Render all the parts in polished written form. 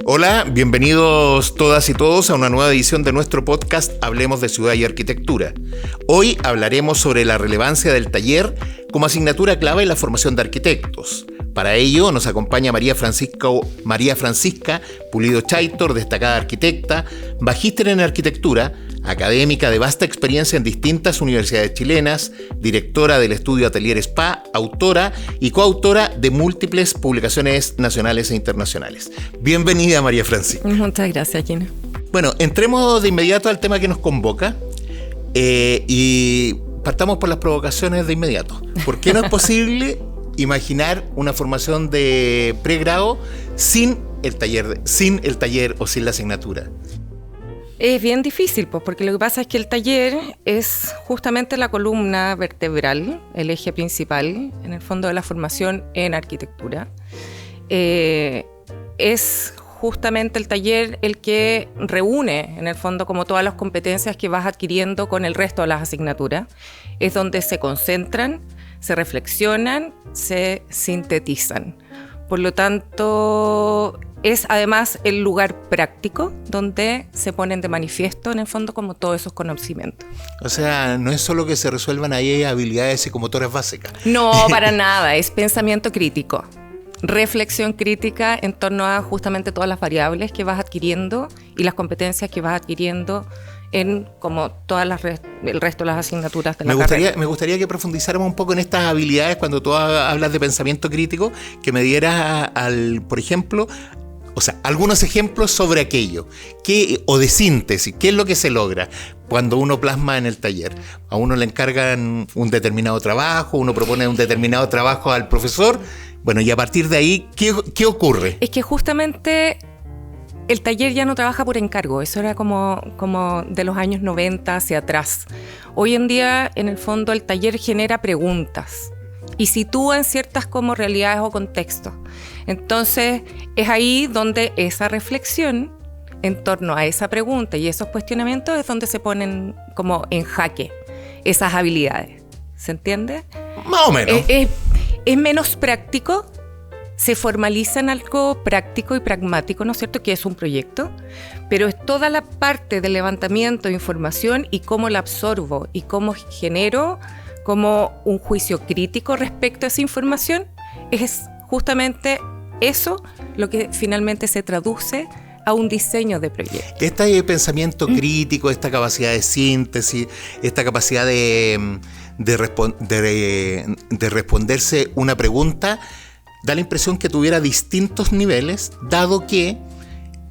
Hola, bienvenidos todas y todos a una nueva edición de nuestro podcast Hablemos de Ciudad y Arquitectura. Hoy hablaremos sobre la relevancia del taller como asignatura clave en la formación de arquitectos. Para ello nos acompaña María Francisca Pulido Chaitor, destacada arquitecta, magíster en arquitectura, académica de vasta experiencia en distintas universidades chilenas, directora del estudio Atelier Spa, autora y coautora de múltiples publicaciones nacionales e internacionales. Bienvenida, María Francisca. Muchas gracias, Gina. Bueno, entremos de inmediato al tema que nos convoca y partamos por las provocaciones de inmediato. ¿Por qué no es posible imaginar una formación de pregrado sin el taller o sin la asignatura? Es bien difícil, pues, porque lo que pasa es que el taller es justamente la columna vertebral, el eje principal, en el fondo, de la formación en arquitectura. Es justamente el taller el que reúne, en el fondo, como todas las competencias que vas adquiriendo con el resto de las asignaturas. Es donde se concentran, se reflexionan, se sintetizan. Por lo tanto, es además el lugar práctico donde se ponen de manifiesto, en el fondo, como todos esos conocimientos. O sea, no es solo que se resuelvan ahí habilidades psicomotoras básicas. No, para nada, es pensamiento crítico, reflexión crítica en torno a justamente todas las variables que vas adquiriendo y las competencias que vas adquiriendo en como todas el resto de las asignaturas de la carrera. Me gustaría que profundizáramos un poco en estas habilidades cuando tú hablas de pensamiento crítico, que me dieras por ejemplo, algunos ejemplos sobre aquello, o de síntesis, qué es lo que se logra cuando uno plasma en el taller. A uno le encargan un determinado trabajo, uno propone un determinado trabajo al profesor, bueno, y a partir de ahí, ¿qué ocurre? Es que justamente el taller ya no trabaja por encargo, eso era como de los años 90 hacia atrás. Hoy en día, en el fondo, el taller genera preguntas y sitúa en ciertas como realidades o contextos. Entonces, es ahí donde esa reflexión en torno a esa pregunta y esos cuestionamientos es donde se ponen como en jaque esas habilidades. ¿Se entiende? Más o menos. Es menos práctico, se formaliza en algo práctico y pragmático, ¿no es cierto?, que es un proyecto, pero es toda la parte del levantamiento de información y cómo la absorbo y cómo genero como un juicio crítico respecto a esa información. Es justamente eso lo que finalmente se traduce a un diseño de proyecto. Este pensamiento crítico, esta capacidad de síntesis, esta capacidad de responderse una pregunta, da la impresión que tuviera distintos niveles, dado que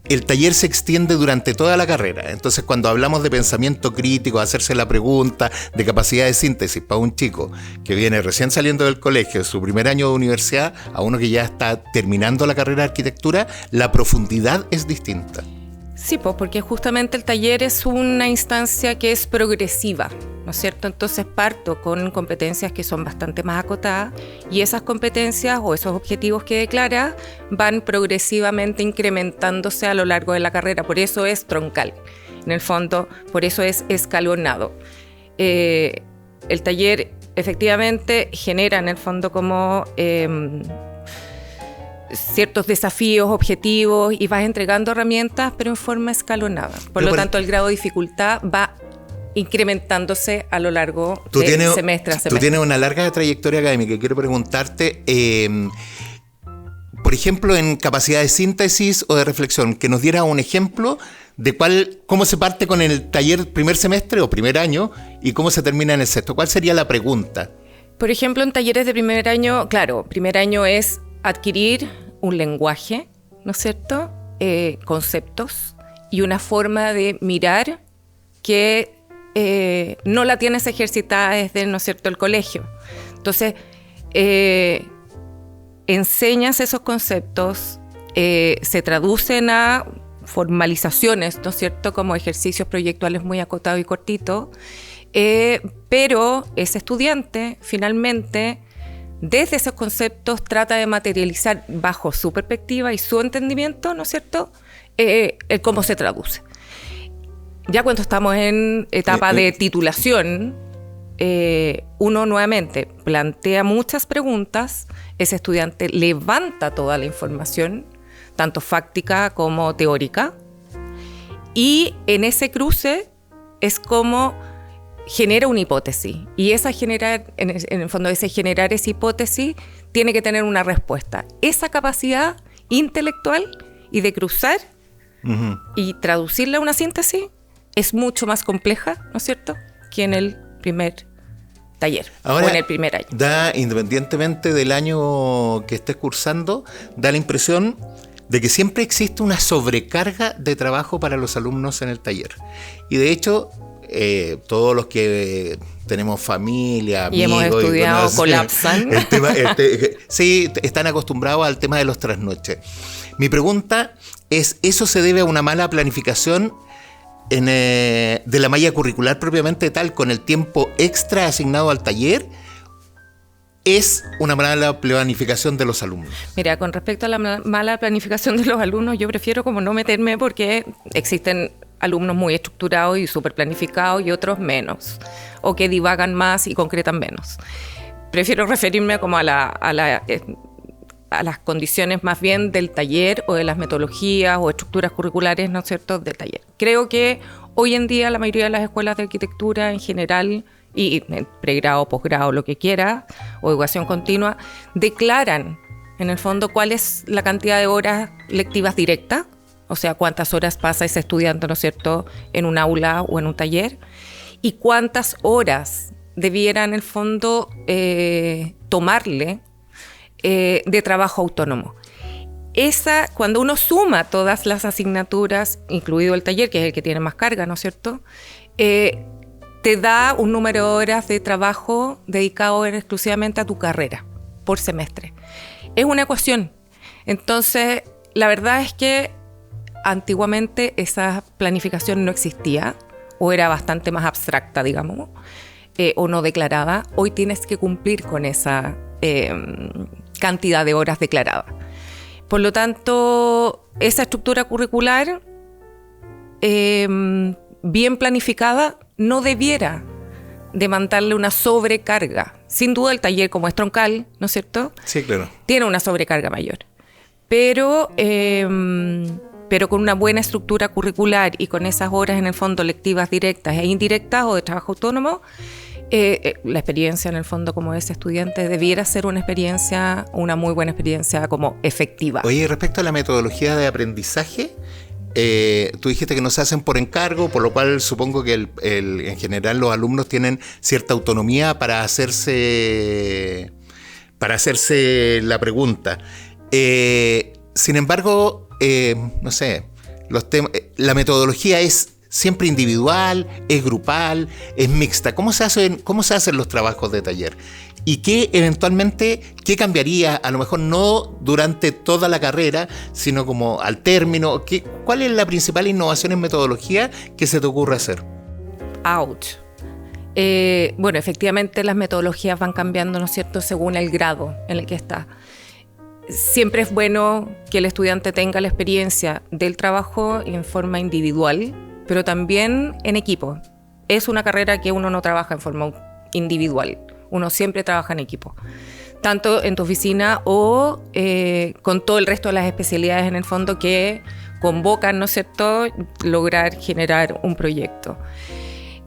el taller se extiende durante toda la carrera. Entonces, cuando hablamos de pensamiento crítico, hacerse la pregunta, de capacidad de síntesis para un chico que viene recién saliendo del colegio, su primer año de universidad, a uno que ya está terminando la carrera de arquitectura, la profundidad es distinta. Sí, pues porque justamente el taller es una instancia que es progresiva, ¿no es cierto? Entonces parto con competencias que son bastante más acotadas y esas competencias o esos objetivos que declara van progresivamente incrementándose a lo largo de la carrera. Por eso es troncal, en el fondo, por eso es escalonado. El taller efectivamente genera en el fondo como ciertos desafíos, objetivos y vas entregando herramientas, pero en forma escalonada. Por lo tanto, el grado de dificultad va incrementándose a lo largo de semestre a semestre. Tú tienes una larga trayectoria académica y quiero preguntarte, por ejemplo, en capacidad de síntesis o de reflexión, que nos diera un ejemplo de cómo se parte con el taller primer semestre o primer año y cómo se termina en el sexto. ¿Cuál sería la pregunta? Por ejemplo, en talleres de primer año, claro, primer año es adquirir un lenguaje, ¿no es cierto?, conceptos y una forma de mirar que no la tienes ejercitada desde, ¿no es cierto?, el colegio. Entonces, enseñas esos conceptos, se traducen a formalizaciones, ¿no es cierto?, como ejercicios proyectuales muy acotados y cortitos, pero ese estudiante finalmente desde esos conceptos trata de materializar bajo su perspectiva y su entendimiento, ¿no es cierto?, cómo se traduce. Ya cuando estamos en etapa de titulación, uno nuevamente plantea muchas preguntas, ese estudiante levanta toda la información, tanto fáctica como teórica. Y en ese cruce es como genera una hipótesis. Y esa generar, en el fondo, ese generar esa hipótesis tiene que tener una respuesta. Esa capacidad intelectual y de cruzar y traducirla a una síntesis es mucho más compleja, ¿no es cierto?, que en el primer taller. Ahora, o en el primer año. Independientemente del año que estés cursando, da la impresión de que siempre existe una sobrecarga de trabajo para los alumnos en el taller. Y de hecho, todos los que tenemos familia, amigos... Y hemos estudiado, colapsan. Sí, están acostumbrados al tema de los trasnoches. Mi pregunta es, ¿eso se debe a una mala planificación de la malla curricular propiamente tal, con el tiempo extra asignado al taller? ¿Es una mala planificación de los alumnos? Mira, con respecto a la mala planificación de los alumnos, yo prefiero como no meterme, porque existen alumnos muy estructurados y súper planificados y otros menos, o que divagan más y concretan menos. Prefiero referirme como a las condiciones más bien del taller o de las metodologías o estructuras curriculares, ¿no es cierto?, del taller. Creo que hoy en día la mayoría de las escuelas de arquitectura en general, y pregrado, posgrado, lo que quiera, o educación continua, declaran en el fondo cuál es la cantidad de horas lectivas directas, o sea, cuántas horas pasa ese estudiante, ¿no es cierto?, en un aula o en un taller, y cuántas horas debiera en el fondo tomarle de trabajo autónomo. Cuando uno suma todas las asignaturas, incluido el taller, que es el que tiene más carga, ¿no es cierto?, te da un número de horas de trabajo dedicado exclusivamente a tu carrera por semestre. Es una ecuación. Entonces, la verdad es que antiguamente esa planificación no existía, o era bastante más abstracta, digamos, o no declarada. Hoy tienes que cumplir con esa cantidad de horas declarada. Por lo tanto, esa estructura curricular bien planificada no debiera demandarle una sobrecarga. Sin duda el taller, como es troncal, ¿no es cierto?, Sí, claro. tiene una sobrecarga mayor. Pero con una buena estructura curricular y con esas horas en el fondo lectivas directas e indirectas o de trabajo autónomo, la experiencia en el fondo como ese estudiante debiera ser una muy buena experiencia como efectiva. Oye, respecto a la metodología de aprendizaje, tú dijiste que no se hacen por encargo, por lo cual supongo que en general los alumnos tienen cierta autonomía para hacerse la pregunta. Sin embargo, no sé, la metodología es siempre individual, es grupal, es mixta. ¿Cómo se hacen los trabajos de taller? ¿Y qué cambiaría? A lo mejor no durante toda la carrera, sino como al término. ¿Cuál es la principal innovación en metodología que se te ocurre hacer? Ouch. Bueno, efectivamente las metodologías van cambiando, ¿no es cierto?, según el grado en el que está. Siempre es bueno que el estudiante tenga la experiencia del trabajo en forma individual, pero también en equipo. Es una carrera que uno no trabaja en forma individual. Uno siempre trabaja en equipo, tanto en tu oficina o con todo el resto de las especialidades en el fondo que convocan, ¿no es cierto?, lograr generar un proyecto.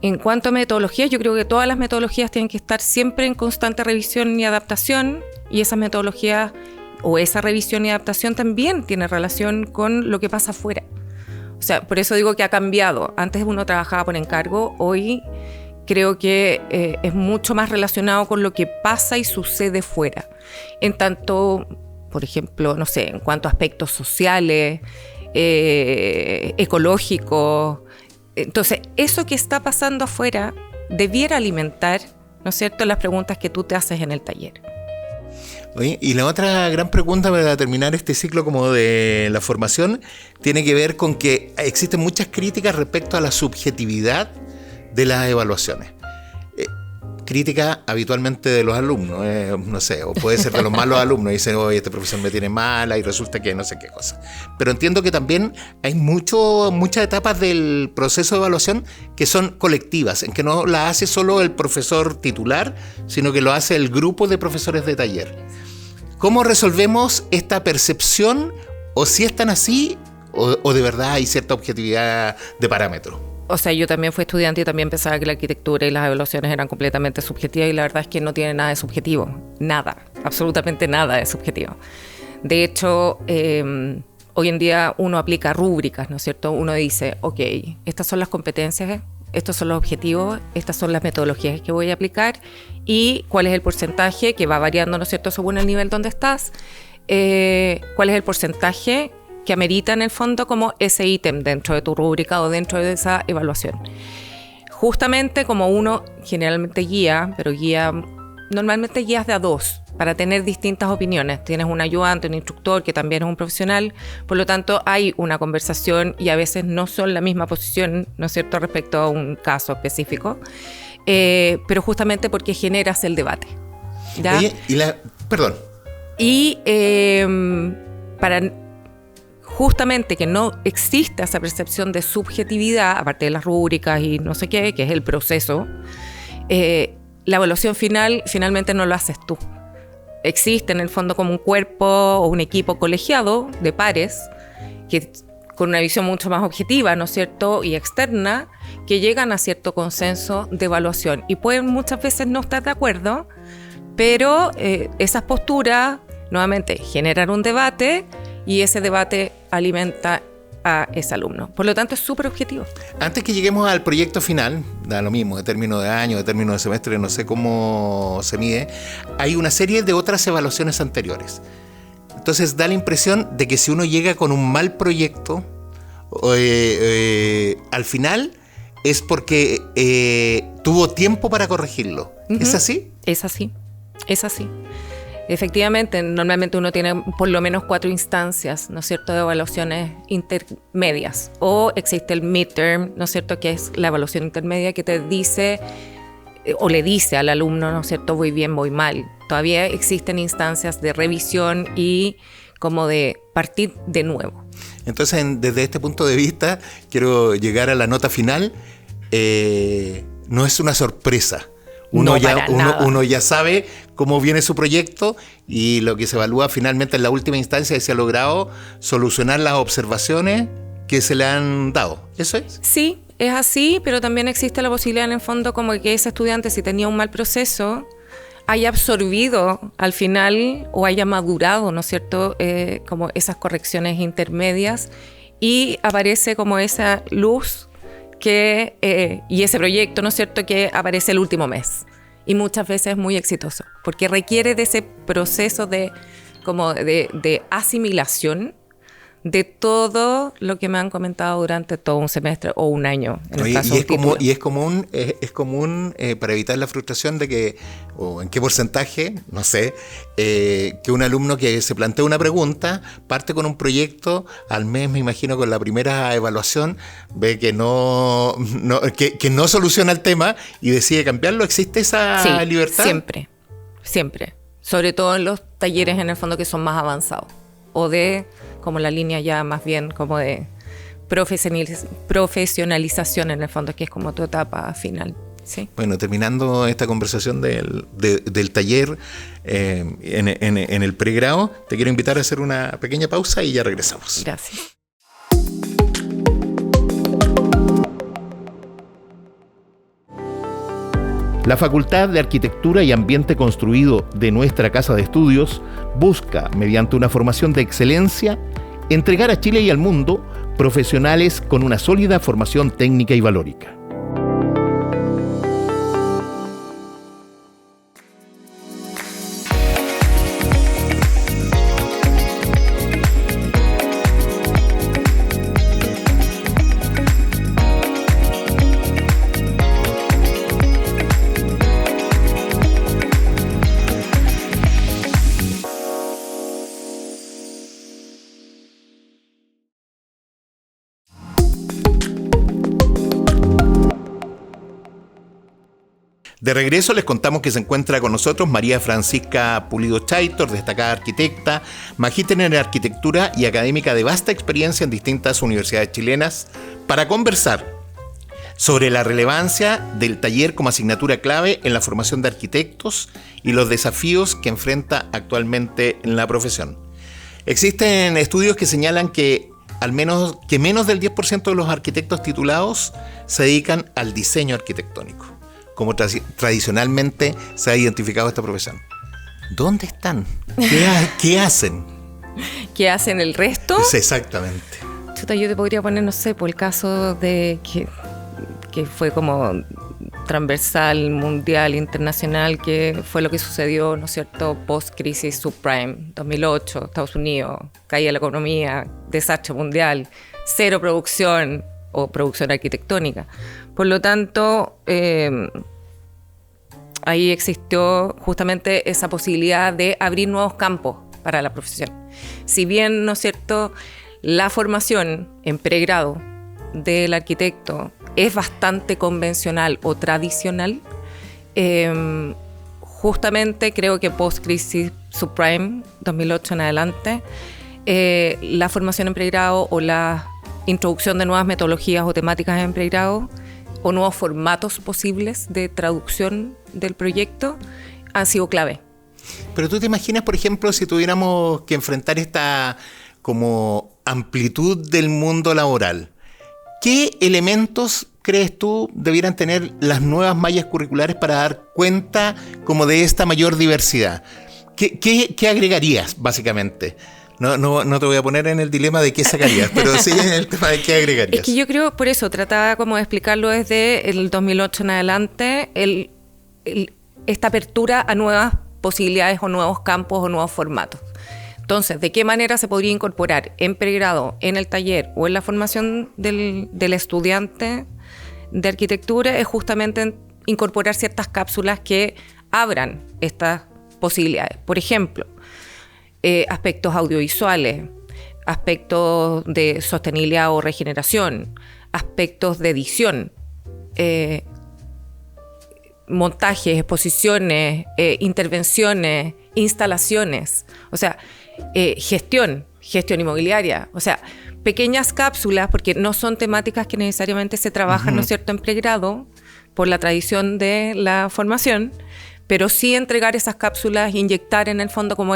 En cuanto a metodologías, yo creo que todas las metodologías tienen que estar siempre en constante revisión y adaptación, y esas metodologías o esa revisión y adaptación también tiene relación con lo que pasa afuera. O sea, por eso digo que ha cambiado. Antes uno trabajaba por encargo, hoy creo que es mucho más relacionado con lo que pasa y sucede fuera. En tanto, por ejemplo, no sé, en cuanto a aspectos sociales, ecológicos. Entonces, eso que está pasando afuera debiera alimentar, ¿no es cierto?, las preguntas que tú te haces en el taller. Oye, y la otra gran pregunta para terminar este ciclo como de la formación tiene que ver con que existen muchas críticas respecto a la subjetividad de las evaluaciones. Crítica habitualmente de los alumnos, no sé, o puede ser de los malos alumnos, dicen, oye, este profesor me tiene mala y resulta que no sé qué cosa. Pero entiendo que también hay muchas etapas del proceso de evaluación que son colectivas, en que no la hace solo el profesor titular, sino que lo hace el grupo de profesores de taller. ¿Cómo resolvemos esta percepción o si están así, o de verdad hay cierta objetividad de parámetros. O sea, yo también fui estudiante y también pensaba que la arquitectura y las evaluaciones eran completamente subjetivas y la verdad es que no tiene nada de subjetivo. Nada, absolutamente nada de subjetivo. De hecho, hoy en día uno aplica rúbricas, ¿no es cierto? Uno dice, ok, estas son las competencias, estos son los objetivos, estas son las metodologías que voy a aplicar y cuál es el porcentaje que va variando, ¿no es cierto?, según el nivel donde estás. ¿Cuál es el porcentaje que amerita en el fondo como ese ítem dentro de tu rúbrica o dentro de esa evaluación? Justamente como uno generalmente guía, pero normalmente guías de a dos para tener distintas opiniones. Tienes un ayudante, un instructor que también es un profesional, por lo tanto hay una conversación y a veces no son la misma posición, ¿no es cierto?, respecto a un caso específico, pero justamente porque generas el debate, ¿ya? Oye, perdón. Y para justamente que no exista esa percepción de subjetividad, aparte de las rúbricas y no sé qué, que es el proceso, la evaluación finalmente no lo haces tú. Existe en el fondo como un cuerpo o un equipo colegiado de pares que con una visión mucho más objetiva, ¿no es cierto?, y externa, que llegan a cierto consenso de evaluación y pueden muchas veces no estar de acuerdo, pero esas posturas nuevamente generan un debate y ese debate alimenta a ese alumno. Por lo tanto, es súper objetivo. Antes que lleguemos al proyecto final, da lo mismo, de término de año, de término de semestre, no sé cómo se mide, hay una serie de otras evaluaciones anteriores. Entonces da la impresión de que si uno llega con un mal proyecto, al final es porque tuvo tiempo para corregirlo. Uh-huh. ¿Es así? Es así, es así. Efectivamente, normalmente uno tiene por lo menos 4 instancias, ¿no es cierto?, de evaluaciones intermedias. O existe el midterm, ¿no es cierto?, que es la evaluación intermedia que te dice o le dice al alumno, ¿no es cierto?, voy bien, voy mal. Todavía existen instancias de revisión y como de partir de nuevo. Entonces, desde este punto de vista, quiero llegar a la nota final. No es una sorpresa. Uno ya sabe cómo viene su proyecto y lo que se evalúa finalmente en la última instancia es si ha logrado solucionar las observaciones que se le han dado. ¿Eso es? Sí, es así, pero también existe la posibilidad en el fondo como que ese estudiante, si tenía un mal proceso, haya absorbido al final o haya madurado, ¿no es cierto?, como esas correcciones intermedias y aparece como esa luz y ese proyecto, ¿no es cierto?, que aparece el último mes y muchas veces es muy exitoso porque requiere de ese proceso de asimilación de todo lo que me han comentado durante todo un semestre o un año. Y es común para evitar la frustración de que, o en qué porcentaje, no sé, que un alumno que se plantea una pregunta, parte con un proyecto, al mes me imagino con la primera evaluación, ve que no soluciona el tema y decide cambiarlo. ¿Existe esa libertad? Siempre. Sobre todo en los talleres en el fondo que son más avanzados o de como la línea ya más bien como de profesionalización en el fondo, que es como tu etapa final. ¿Sí? Bueno, terminando esta conversación del taller en el pregrado, te quiero invitar a hacer una pequeña pausa y ya regresamos. Gracias. La Facultad de Arquitectura y Ambiente Construido de nuestra Casa de Estudios busca, mediante una formación de excelencia, entregar a Chile y al mundo profesionales con una sólida formación técnica y valórica. De regreso les contamos que se encuentra con nosotros María Francisca Pulido Chaitor, destacada arquitecta, magíster en arquitectura y académica de vasta experiencia en distintas universidades chilenas, para conversar sobre la relevancia del taller como asignatura clave en la formación de arquitectos y los desafíos que enfrenta actualmente en la profesión. Existen estudios que señalan que menos del 10% de los arquitectos titulados se dedican al diseño arquitectónico, como tradicionalmente se ha identificado esta profesión. ¿Dónde están? ¿Qué hacen? ¿Qué hacen el resto? Sí, exactamente. Chuta, yo te podría poner, no sé, por el caso de que fue como transversal, mundial, internacional, que fue lo que sucedió, ¿no es cierto?, post-crisis subprime, 2008, Estados Unidos, caída de la economía, desastre mundial, cero producción o producción arquitectónica. Por lo tanto, ahí existió justamente esa posibilidad de abrir nuevos campos para la profesión. Si bien, ¿no es cierto?, la formación en pregrado del arquitecto es bastante convencional o tradicional, justamente creo que post-crisis subprime, 2008 en adelante, la formación en pregrado o la introducción de nuevas metodologías o temáticas en pregrado o nuevos formatos posibles de traducción del proyecto han sido clave. Pero tú te imaginas, por ejemplo, si tuviéramos que enfrentar esta como amplitud del mundo laboral, ¿qué elementos crees tú debieran tener las nuevas mallas curriculares para dar cuenta como de esta mayor diversidad? ¿Qué agregarías, básicamente? No te voy a poner en el dilema de qué sacarías, pero sí en el tema de qué agregarías. Es que yo creo, por eso, trataba como de explicarlo desde el 2008 en adelante, esta apertura a nuevas posibilidades o nuevos campos o nuevos formatos. Entonces, ¿de qué manera se podría incorporar en pregrado, en el taller o en la formación del estudiante de arquitectura? Es justamente incorporar ciertas cápsulas que abran estas posibilidades. Por ejemplo, aspectos audiovisuales, aspectos de sostenibilidad o regeneración, aspectos de edición, montajes, exposiciones, intervenciones, instalaciones, o sea, gestión inmobiliaria, o sea, pequeñas cápsulas, porque no son temáticas que necesariamente se trabajan, ¿no es cierto?, en pregrado, por la tradición de la formación, pero sí entregar esas cápsulas, inyectar en el fondo como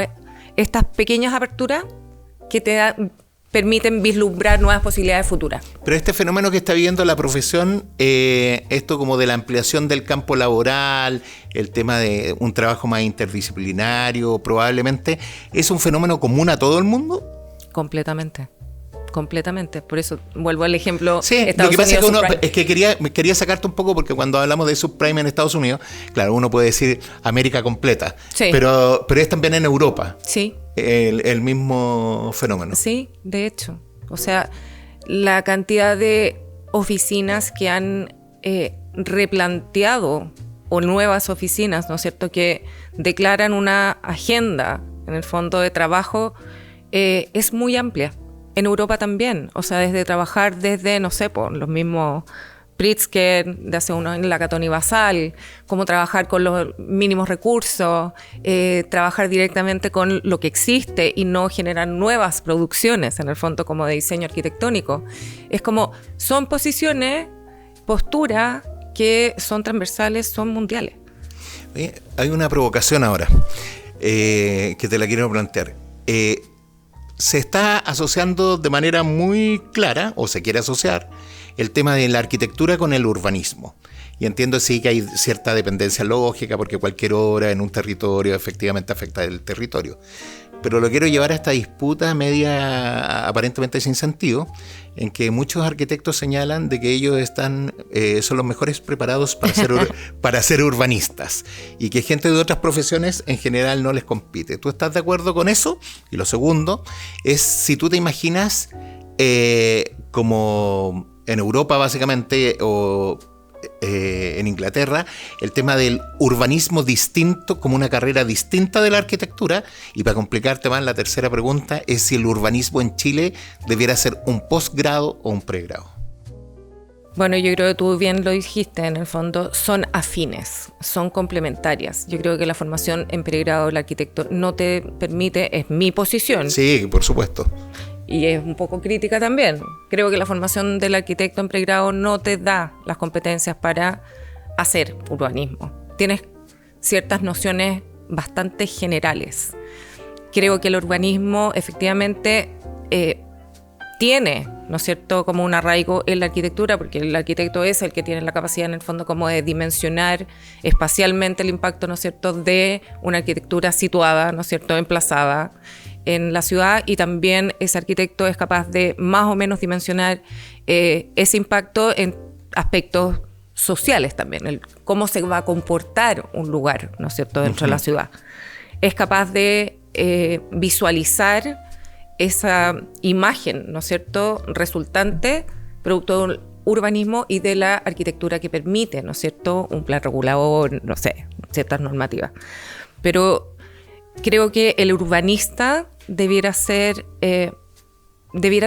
estas pequeñas aperturas que te permiten vislumbrar nuevas posibilidades futuras. Pero este fenómeno que está viviendo la profesión, esto como de la ampliación del campo laboral, el tema de un trabajo más interdisciplinario, probablemente, ¿es un fenómeno común a todo el mundo? Completamente. Por eso vuelvo al ejemplo. Sí, lo que pasa es que quería sacarte un poco, porque cuando hablamos de subprime en Estados Unidos, claro, uno puede decir América completa, sí, pero es también en Europa. Sí. El mismo fenómeno. Sí, de hecho. O sea, la cantidad de oficinas que han replanteado, o nuevas oficinas, ¿no es cierto?, que declaran una agenda, en el fondo, de trabajo, es muy amplia. En Europa también, o sea, desde trabajar desde, no sé, por los mismos Pritzker de hace unos años, la Catoni Basal, cómo trabajar con los mínimos recursos, trabajar directamente con lo que existe y no generar nuevas producciones, en el fondo, como de diseño arquitectónico. Es como, son posiciones, posturas que son transversales, son mundiales. Hay una provocación ahora, que te la quiero plantear. Se está asociando de manera muy clara, o se quiere asociar, el tema de la arquitectura con el urbanismo. Y entiendo sí que hay cierta dependencia lógica, porque cualquier obra en un territorio efectivamente afecta el territorio. Pero lo quiero llevar a esta disputa media aparentemente sin sentido, en que muchos arquitectos señalan de que ellos son los mejores preparados para ser urbanistas, y que gente de otras profesiones en general no les compite. ¿Tú estás de acuerdo con eso? Y lo segundo es, si tú te imaginas como en Europa básicamente, o en Inglaterra, el tema del urbanismo distinto como una carrera distinta de la arquitectura. Y para complicarte más, la tercera pregunta es si el urbanismo en Chile debiera ser un posgrado o un pregrado. Bueno, yo creo que tú bien lo dijiste, en el fondo son afines, son complementarias. Yo creo que la formación en pregrado del arquitecto no te permite, es mi posición. Sí, por supuesto. Y es un poco crítica también. Creo que la formación del arquitecto en pregrado no te da las competencias para hacer urbanismo. Tienes ciertas nociones bastante generales. creo que el urbanismo efectivamente tiene, ¿no es cierto?, como un arraigo en la arquitectura, porque el arquitecto es el que tiene la capacidad en el fondo como de dimensionar espacialmente el impacto, ¿no es cierto?, de una arquitectura situada, ¿no es cierto?, emplazada en la ciudad, y también ese arquitecto es capaz de más o menos dimensionar ese impacto en aspectos sociales también, cómo se va a comportar un lugar, ¿no es cierto?, dentro de la ciudad. Es capaz de visualizar esa imagen, ¿no es cierto?, resultante, producto del urbanismo y de la arquitectura que permite, ¿no es cierto?, un plan regulador, no sé, ciertas normativas. Pero creo que el urbanista debiera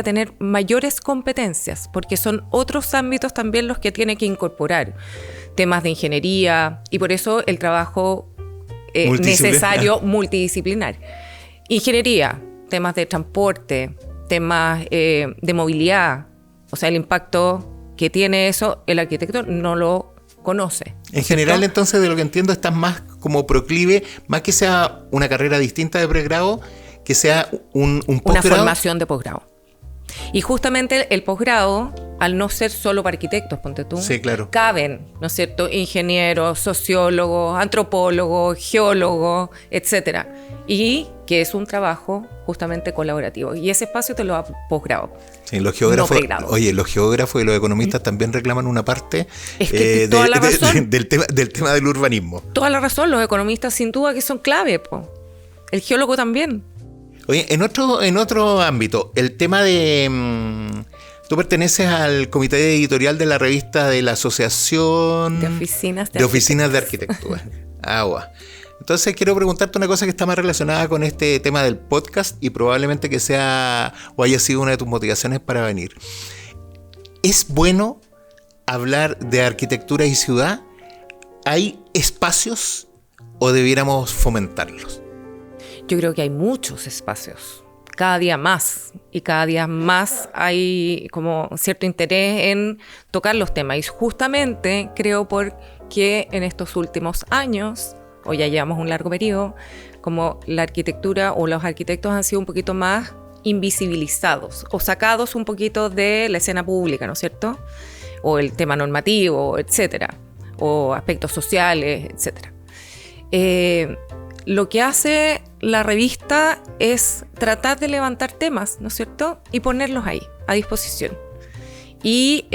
tener mayores competencias, porque son otros ámbitos también los que tiene que incorporar, temas de ingeniería, y por eso el trabajo necesario multidisciplinar. Ingeniería, temas de transporte, temas de movilidad, o sea, el impacto que tiene eso, el arquitecto no lo conoce. En general, entonces, de lo que entiendo, estás más como proclive, más que sea una carrera distinta de pregrado, que sea un posgrado. Una formación de posgrado. Y justamente el posgrado, al no ser solo para arquitectos, ponte tú, sí, claro, caben, ¿no es cierto?, ingenieros, sociólogos, antropólogos, geólogos, etcétera. Y que es un trabajo justamente colaborativo. Y ese espacio te lo da posgrado. Sí, los geógrafos, no los geógrafos y los economistas también reclaman una parte del tema del urbanismo. Toda la razón, los economistas sin duda que son clave, po. El geólogo también. Oye, en otro ámbito, el tema de... tú perteneces al comité editorial de la revista de la Asociación de Oficinas de Arquitectura. Agua. Entonces quiero preguntarte una cosa que está más relacionada con este tema del podcast y probablemente que sea o haya sido una de tus motivaciones para venir. ¿Es bueno hablar de arquitectura y ciudad? ¿Hay espacios o debiéramos fomentarlos? Yo creo que hay muchos espacios, cada día más, y cada día más hay como cierto interés en tocar los temas. Y justamente creo porque en estos últimos años, o ya llevamos un largo periodo, como la arquitectura o los arquitectos han sido un poquito más invisibilizados o sacados un poquito de la escena pública, ¿no es cierto? O el tema normativo, etcétera, o aspectos sociales, etcétera. Lo que hace la revista es tratar de levantar temas, ¿no es cierto?, y ponerlos ahí, a disposición. Y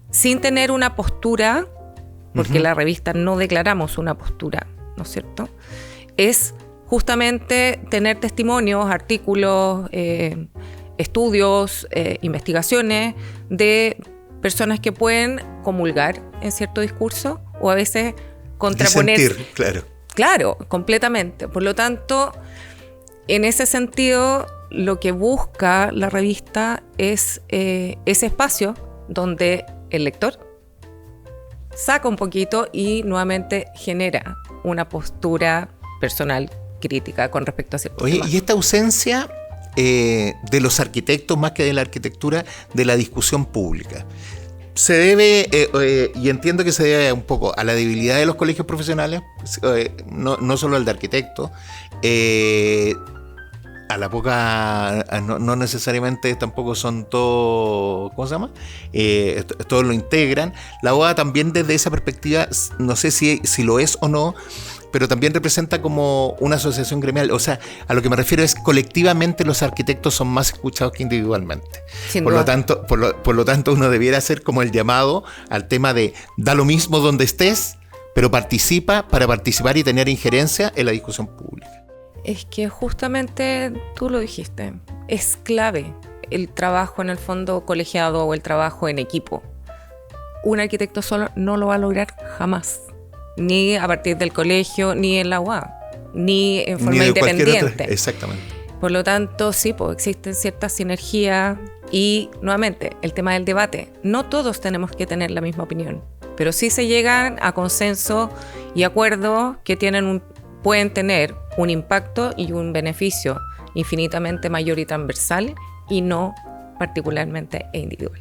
sin tener una postura, porque la revista no declaramos una postura, ¿no es cierto?, es justamente tener testimonios, artículos, estudios, investigaciones de personas que pueden comulgar en cierto discurso o a veces contraponer. Disentir, claro. Claro, completamente. Por lo tanto, en ese sentido, lo que busca la revista es ese espacio donde el lector saca un poquito y nuevamente genera una postura personal crítica con respecto a ciertos temas. Y esta ausencia de los arquitectos, más que de la arquitectura, de la discusión pública, se debe, y entiendo que se debe un poco a la debilidad de los colegios profesionales, no solo al de arquitectos, a la poca, no necesariamente tampoco son todos, ¿cómo se llama? Todos lo integran. La OA también desde esa perspectiva, no sé si lo es o no, pero también representa como una asociación gremial. O sea, a lo que me refiero es colectivamente los arquitectos son más escuchados que individualmente. Por lo tanto, uno debiera hacer como el llamado al tema de da lo mismo donde estés, pero participa para participar y tener injerencia en la discusión pública. Es que justamente tú lo dijiste, es clave el trabajo en el fondo colegiado o el trabajo en equipo. Un arquitecto solo no lo va a lograr jamás. Ni a partir del colegio, ni en la UA, ni en forma independiente. Exactamente. Por lo tanto, sí, pues existen ciertas sinergias y, nuevamente, el tema del debate. No todos tenemos que tener la misma opinión, pero sí se llegan a consenso y acuerdos que pueden tener un impacto y un beneficio infinitamente mayor y transversal y no particularmente individual.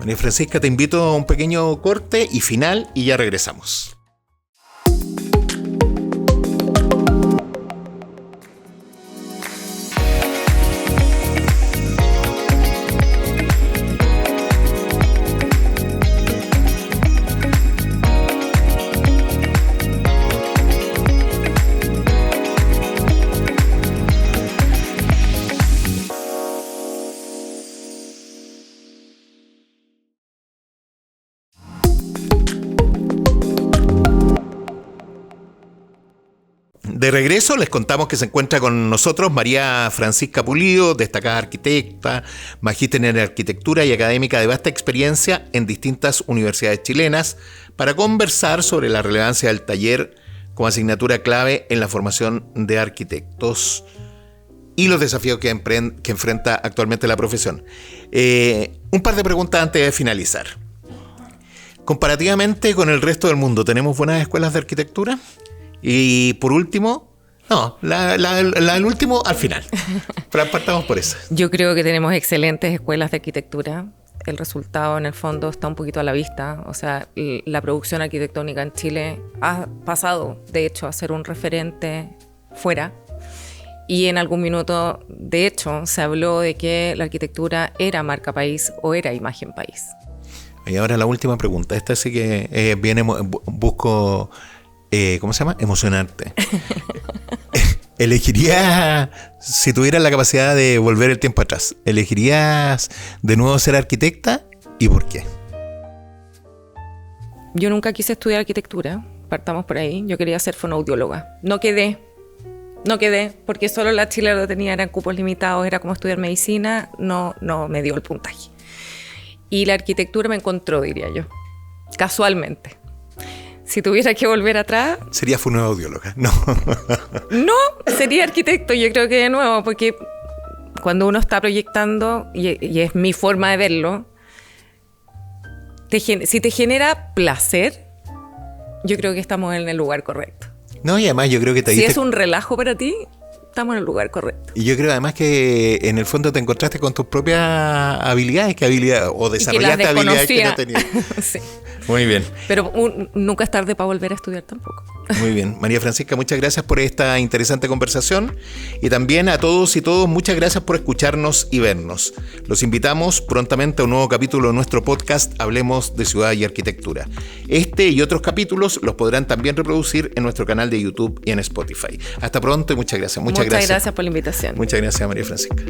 María Francisca, te invito a un pequeño corte y final y ya regresamos. De regreso les contamos que se encuentra con nosotros María Francisca Pulido, destacada arquitecta, magíster en arquitectura y académica de vasta experiencia en distintas universidades chilenas, para conversar sobre la relevancia del taller como asignatura clave en la formación de arquitectos y los desafíos que enfrenta actualmente la profesión. Un par de preguntas antes de finalizar. Comparativamente con el resto del mundo, ¿tenemos buenas escuelas de arquitectura? Y por último, el último al final. Partamos por eso. Yo creo que tenemos excelentes escuelas de arquitectura. El resultado en el fondo está un poquito a la vista. O sea, la producción arquitectónica en Chile ha pasado, de hecho, a ser un referente fuera. Y en algún minuto, de hecho, se habló de que la arquitectura era marca país o era imagen país. Y ahora la última pregunta. Esta sí que busco, ¿cómo se llama? Emocionarte. ¿Elegirías, si tuvieras la capacidad de volver el tiempo atrás, elegirías de nuevo ser arquitecta y por qué? Yo nunca quise estudiar arquitectura, partamos por ahí. Yo quería ser fonoaudióloga. No quedé, porque solo la Chile lo tenía, eran cupos limitados, era como estudiar medicina, no me dio el puntaje. Y la arquitectura me encontró, diría yo, casualmente. Si tuviera que volver atrás... ¿Sería fonoaudióloga? No. No, sería arquitecto, yo creo que de nuevo, porque cuando uno está proyectando, y es mi forma de verlo, si te genera placer, yo creo que estamos en el lugar correcto. No, y además yo creo que Si es un relajo para ti, estamos en el lugar correcto. Y yo creo además que en el fondo te encontraste con tus propias habilidades, o desarrollaste habilidades que no tenías. Sí. Muy bien. Pero nunca es tarde para volver a estudiar tampoco. Muy bien. María Francisca, muchas gracias por esta interesante conversación. Y también a todos y todas, muchas gracias por escucharnos y vernos. Los invitamos prontamente a un nuevo capítulo de nuestro podcast Hablemos de Ciudad y Arquitectura. Este y otros capítulos los podrán también reproducir en nuestro canal de YouTube y en Spotify. Hasta pronto y muchas gracias. Muchas gracias por la invitación. Muchas gracias, María Francisca.